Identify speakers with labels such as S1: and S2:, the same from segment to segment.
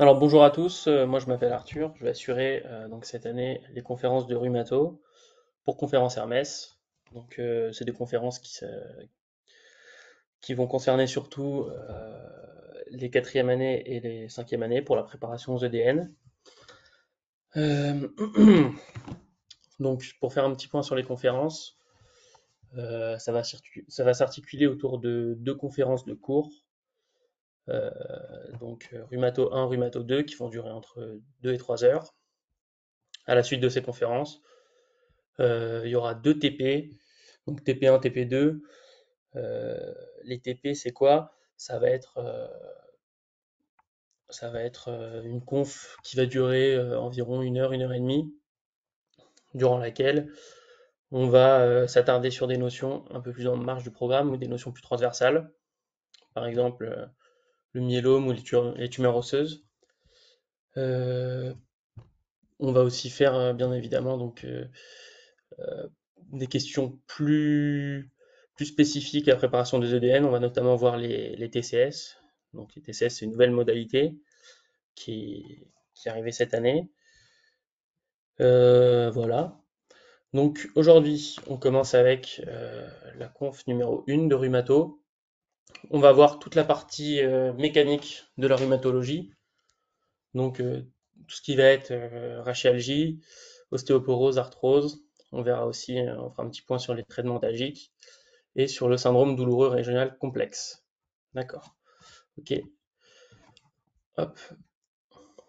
S1: Alors bonjour à tous, moi je m'appelle Arthur, je vais assurer donc cette année les conférences de Rhumato pour Conférence Hermès. Donc c'est des conférences qui vont concerner surtout les quatrième années et les cinquième années pour la préparation aux EDN. Euh, donc pour faire un petit point sur les conférences, ça va s'articuler autour de deux conférences de cours. euh, donc Rhumato 1, Rhumato 2 qui vont durer entre 2 et 3 heures. À la suite de ces conférences, il y aura deux TP, donc TP1, TP2. Les TP, c'est quoi? Ça va être une conf qui va durer environ une heure et demie, durant laquelle on va s'attarder sur des notions un peu plus en marge du programme ou des notions plus transversales, par exemple le myélome ou les tumeurs osseuses. Euh, on va aussi faire bien évidemment donc euh, des questions plus spécifiques à la préparation des EDN. On va notamment voir les TCS. Donc les TCS, c'est une nouvelle modalité qui est arrivée cette année. Voilà. Donc aujourd'hui, on commence avec la conf numéro 1 de Rhumato. On va voir toute la partie mécanique de la rhumatologie. Donc tout ce qui va être rachialgie, ostéoporose, arthrose. On verra aussi, on fera un petit point sur les traitements algiques et sur le syndrome douloureux régional complexe. D'accord. Ok. Hop.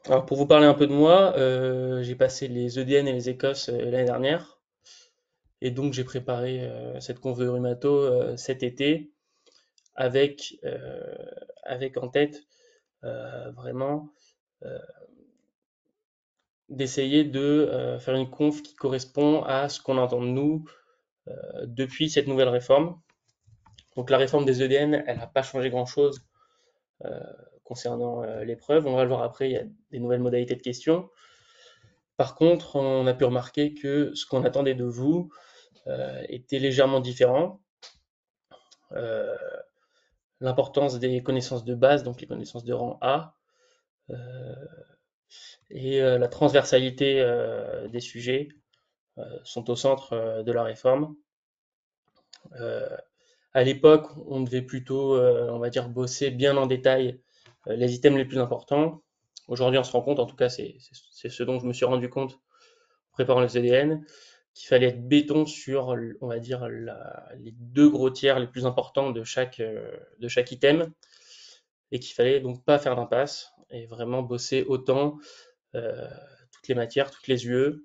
S1: Alors pour vous parler un peu de moi, j'ai passé les EDN et les Écosses l'année dernière, et donc j'ai préparé cette conf de rhumato cet été avec, avec en tête vraiment euh, d'essayer de faire une conf qui correspond à ce qu'on entend de nous depuis cette nouvelle réforme. Donc la réforme des EDN, elle n'a pas changé grand-chose euh, concernant l'épreuve. On va le voir après, il y a des nouvelles modalités de questions. Par contre, on a pu remarquer que ce qu'on attendait de vous était légèrement différent. Euh, L'importance des connaissances de base, donc les connaissances de rang A, euh, et la transversalité des sujets sont au centre de la réforme. Euh, à l'époque, on devait plutôt, on va dire, bosser bien en détail les items les plus importants. Aujourd'hui, on se rend compte, en tout cas, c'est ce dont je me suis rendu compte en préparant le CDN, qu'il fallait être béton sur, on va dire, les deux gros tiers les plus importants de chaque item, et qu'il fallait donc pas faire d'impasse et vraiment bosser autant euh, toutes les matières, toutes les UE,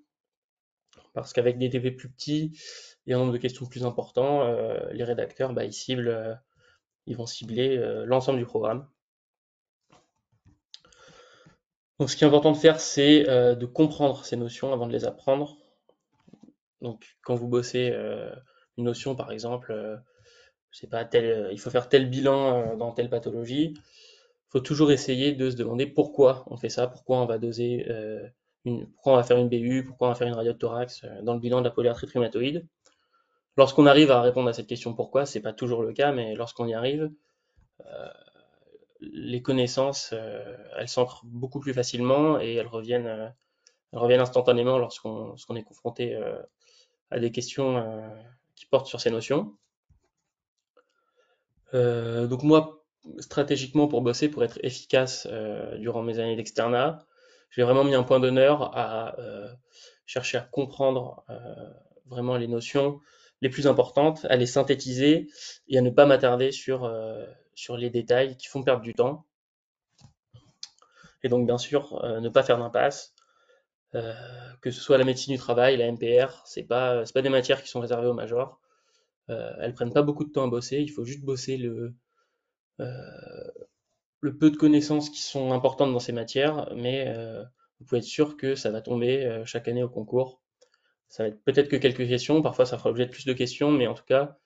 S1: parce qu'avec des TP plus petits et un nombre de questions plus important, les rédacteurs, bah, ils vont cibler l'ensemble du programme. Donc ce qui est important de faire, c'est de comprendre ces notions avant de les apprendre. Donc quand vous bossez une notion, par exemple, je sais pas, il faut faire tel bilan dans telle pathologie, il faut toujours essayer de se demander pourquoi on fait ça, pourquoi on va doser pourquoi on va faire une BU, pourquoi on va faire une radiothorax dans le bilan de la polyarthrite rhumatoïde. Lorsqu'on arrive à répondre à cette question pourquoi, c'est pas toujours le cas, mais lorsqu'on y arrive, les connaissances, elles s'ancrent beaucoup plus facilement et elles reviennent instantanément lorsqu'on est confronté à des questions qui portent sur ces notions. Donc moi, stratégiquement pour bosser, pour être efficace durant mes années d'externat, j'ai vraiment mis un point d'honneur à chercher à comprendre vraiment les notions les plus importantes, à les synthétiser et à ne pas m'attarder sur les détails qui font perdre du temps. Et donc bien sûr, ne pas faire d'impasse. Euh, que ce soit la médecine du travail, la MPR, c'est pas des matières qui sont réservées aux majors. Elles prennent pas beaucoup de temps à bosser, il faut juste bosser euh, le peu de connaissances qui sont importantes dans ces matières, mais vous pouvez être sûr que ça va tomber chaque année au concours. Ça va être peut-être que quelques questions, parfois ça fera l'objet de plus de questions, mais en tout cas,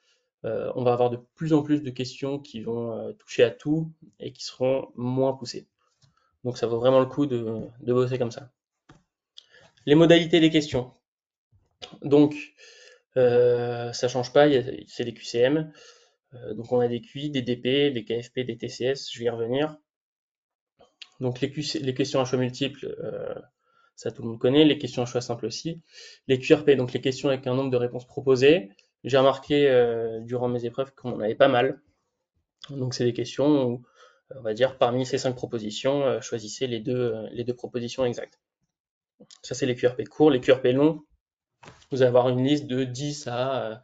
S1: on va avoir de plus en plus de questions qui vont toucher à tout et qui seront moins poussées. Donc ça vaut vraiment le coup de bosser comme ça. Les modalités des questions. Donc, ça change pas, c'est des QCM. Donc on a des QI, des DP, des KFP, des TCS, je vais y revenir. Donc les questions à choix multiples, ça tout le monde connaît, les questions à choix simples aussi. Les QRP, donc les questions avec un nombre de réponses proposées. J'ai remarqué durant mes épreuves qu'on en avait pas mal. Donc c'est des questions où, on va dire, parmi ces 5 propositions, choisissez les deux propositions exactes. Ça, c'est les QRP courts. Les QRP longs, vous allez avoir une liste de 10 à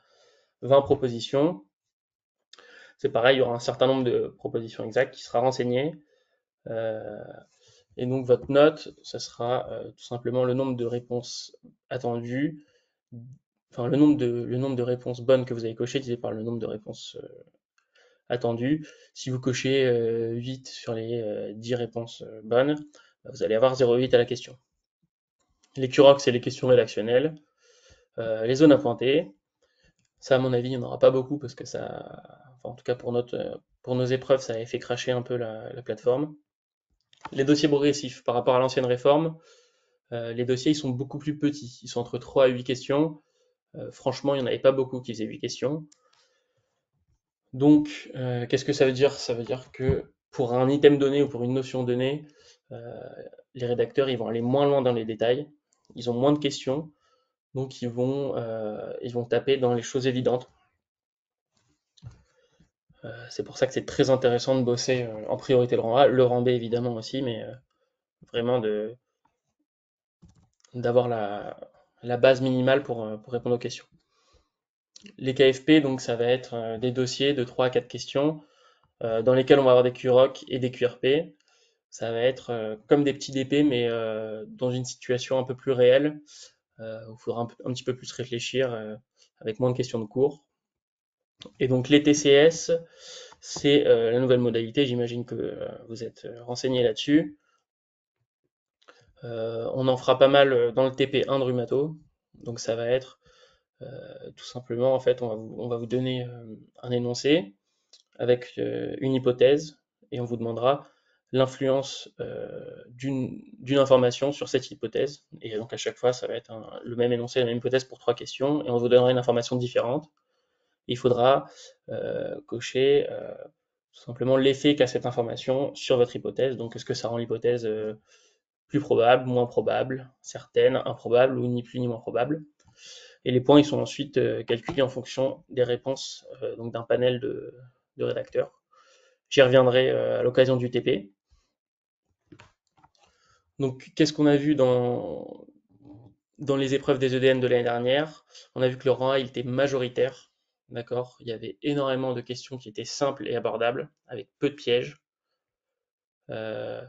S1: 20 propositions. C'est pareil, il y aura un certain nombre de propositions exactes qui sera renseigné. Et donc votre note, ça sera tout simplement le nombre de réponses attendues, enfin le nombre de réponses bonnes que vous avez cochées divisé par le nombre de réponses attendues. Si vous cochez 8 sur les 10 réponses bonnes, vous allez avoir 0,8 à la question. Les QROC, c'est les questions rédactionnelles. Les zones à pointer, ça à mon avis, il n'y en aura pas beaucoup parce que ça, enfin, en tout cas pour nos épreuves, ça avait fait cracher un peu la plateforme. Les dossiers progressifs, par rapport à l'ancienne réforme, les dossiers ils sont beaucoup plus petits, ils sont entre 3 à 8 questions. Franchement, il n'y en avait pas beaucoup qui faisaient 8 questions. Donc, qu'est-ce que ça veut dire? Ça veut dire que pour un item donné ou pour une notion donnée, euh, les rédacteurs ils vont aller moins loin dans les détails, ils ont moins de questions, donc ils vont taper dans les choses évidentes. C'est pour ça que c'est très intéressant de bosser en priorité le rang A, le rang B évidemment aussi, mais vraiment d'avoir la base minimale pour répondre aux questions. Les KFP, donc ça va être des dossiers de 3 à 4 questions dans lesquels on va avoir des QROC et des QRP. Ça va être comme des petits DP, mais dans une situation un peu plus réelle, où il faudra un petit peu plus réfléchir avec moins de questions de cours. Et donc les TCS, c'est la nouvelle modalité, j'imagine que vous êtes renseigné là-dessus. On en fera pas mal dans le TP1 de Rhumato, donc ça va être tout simplement, en fait, on va vous donner un énoncé avec une hypothèse et on vous demandera l'influence d'une information sur cette hypothèse. Et donc à chaque fois, ça va être le même énoncé, la même hypothèse pour 3 questions et on vous donnera une information différente. Il faudra cocher tout simplement l'effet qu'a cette information sur votre hypothèse. Donc est-ce que ça rend l'hypothèse plus probable, moins probable, certaine, improbable ou ni plus ni moins probable. Et les points ils sont ensuite calculés en fonction des réponses donc d'un panel de rédacteurs. J'y reviendrai à l'occasion du TP. Donc, qu'est-ce qu'on a vu dans les épreuves des EDN de l'année dernière? On a vu que le rang A il était majoritaire, d'accord? Il y avait énormément de questions qui étaient simples et abordables, avec peu de pièges. Euh,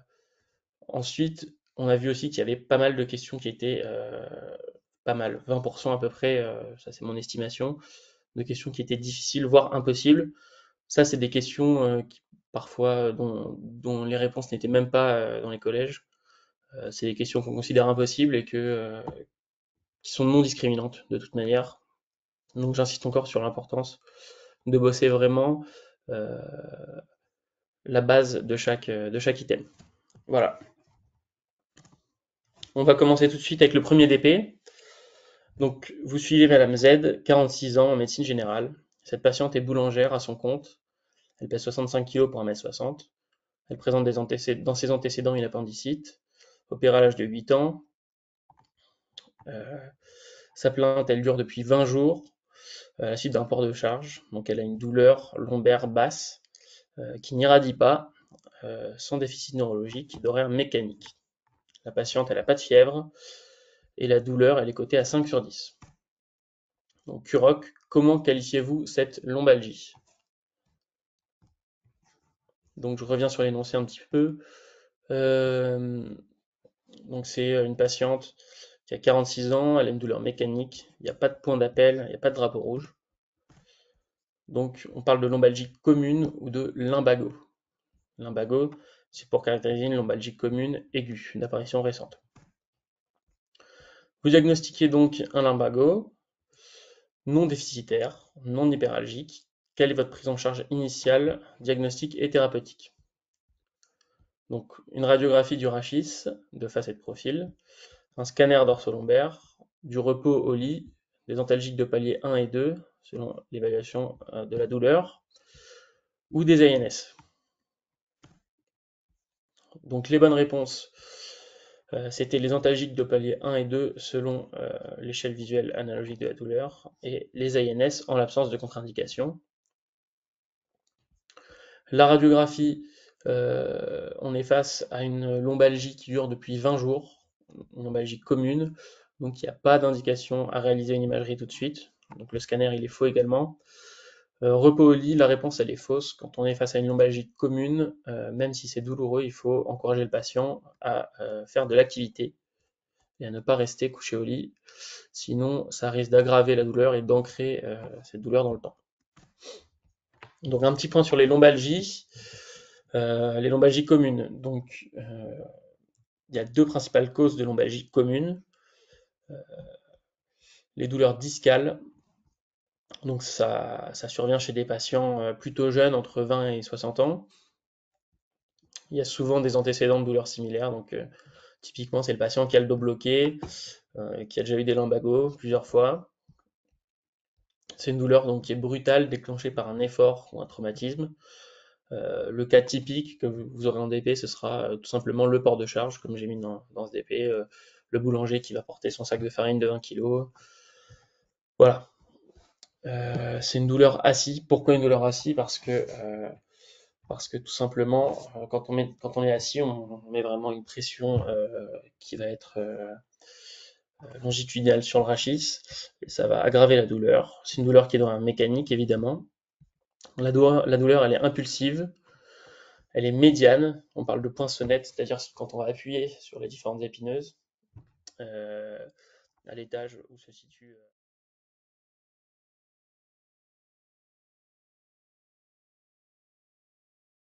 S1: Ensuite, on a vu aussi qu'il y avait pas mal de questions qui étaient pas mal, 20% à peu près, ça c'est mon estimation, de questions qui étaient difficiles, voire impossibles. Ça, c'est des questions qui, parfois dont les réponses n'étaient même pas dans les collèges. C'est des questions qu'on considère impossibles et qui sont non discriminantes de toute manière. Donc j'insiste encore sur l'importance de bosser vraiment euh, la base de chaque item. Voilà. On va commencer tout de suite avec le premier DP. Donc vous suivez Madame Z, 46 ans en médecine générale. Cette patiente est boulangère à son compte. Elle pèse 65 kg pour 1m60. Elle présente dans ses antécédents une appendicite, opérée à l'âge de 8 ans. Sa plainte, elle dure depuis 20 jours à la suite d'un port de charge. Donc elle a une douleur lombaire basse qui n'irradie pas, sans déficit neurologique, d'horaire mécanique. La patiente, elle n'a pas de fièvre et la douleur, elle est cotée à 5 sur 10. Donc QROC, comment qualifiez-vous cette lombalgie? Donc je reviens sur l'énoncé un petit peu. Donc c'est une patiente qui a 46 ans, elle a une douleur mécanique, il n'y a pas de point d'appel, il n'y a pas de drapeau rouge. Donc on parle de lombalgie commune ou de lumbago. Lumbago, c'est pour caractériser une lombalgie commune aiguë d'apparition récente. Vous diagnostiquez donc un lumbago non déficitaire, non hyperalgique. Quelle est votre prise en charge initiale, diagnostique et thérapeutique? Donc une radiographie du rachis de face et de profil, un scanner dorso-lombaire, du repos au lit, des antalgiques de palier 1 et 2 selon l'évaluation de la douleur, ou des ANS. Donc les bonnes réponses, c'était les antalgiques de palier 1 et 2 selon l'échelle visuelle analogique de la douleur, et les ANS en l'absence de contre-indication. La radiographie, on est face à une lombalgie qui dure depuis 20 jours, une lombalgie commune, donc il n'y a pas d'indication à réaliser une imagerie tout de suite. Donc le scanner il est faux également. Repos au lit, la réponse elle est fausse. Quand on est face à une lombalgie commune, même si c'est douloureux, il faut encourager le patient à faire de l'activité et à ne pas rester couché au lit. Sinon, ça risque d'aggraver la douleur et d'ancrer cette douleur dans le temps. Donc un petit point sur les lombalgies. Les lombalgies communes. Donc il y a deux principales causes de lombalgie commune. Les douleurs discales. Donc ça survient chez des patients plutôt jeunes, entre 20 et 60 ans. Il y a souvent des antécédents de douleurs similaires. Donc typiquement, c'est le patient qui a le dos bloqué, qui a déjà eu des lumbagos plusieurs fois. C'est une douleur donc qui est brutale, déclenchée par un effort ou un traumatisme. Le cas typique que vous aurez en DP, ce sera tout simplement le port de charge, comme j'ai mis dans ce DP, le boulanger qui va porter son sac de farine de 20 kg. Voilà. C'est une douleur assis. Pourquoi une douleur assis? Parce que tout simplement, quand on est assis, on met vraiment une pression qui va être longitudinale sur le rachis, et ça va aggraver la douleur. C'est une douleur qui est dans un mécanique, évidemment. La douleur, elle est impulsive, elle est médiane, on parle de poinçonnette, c'est-à-dire quand on va appuyer sur les différentes épineuses, à l'étage où se situe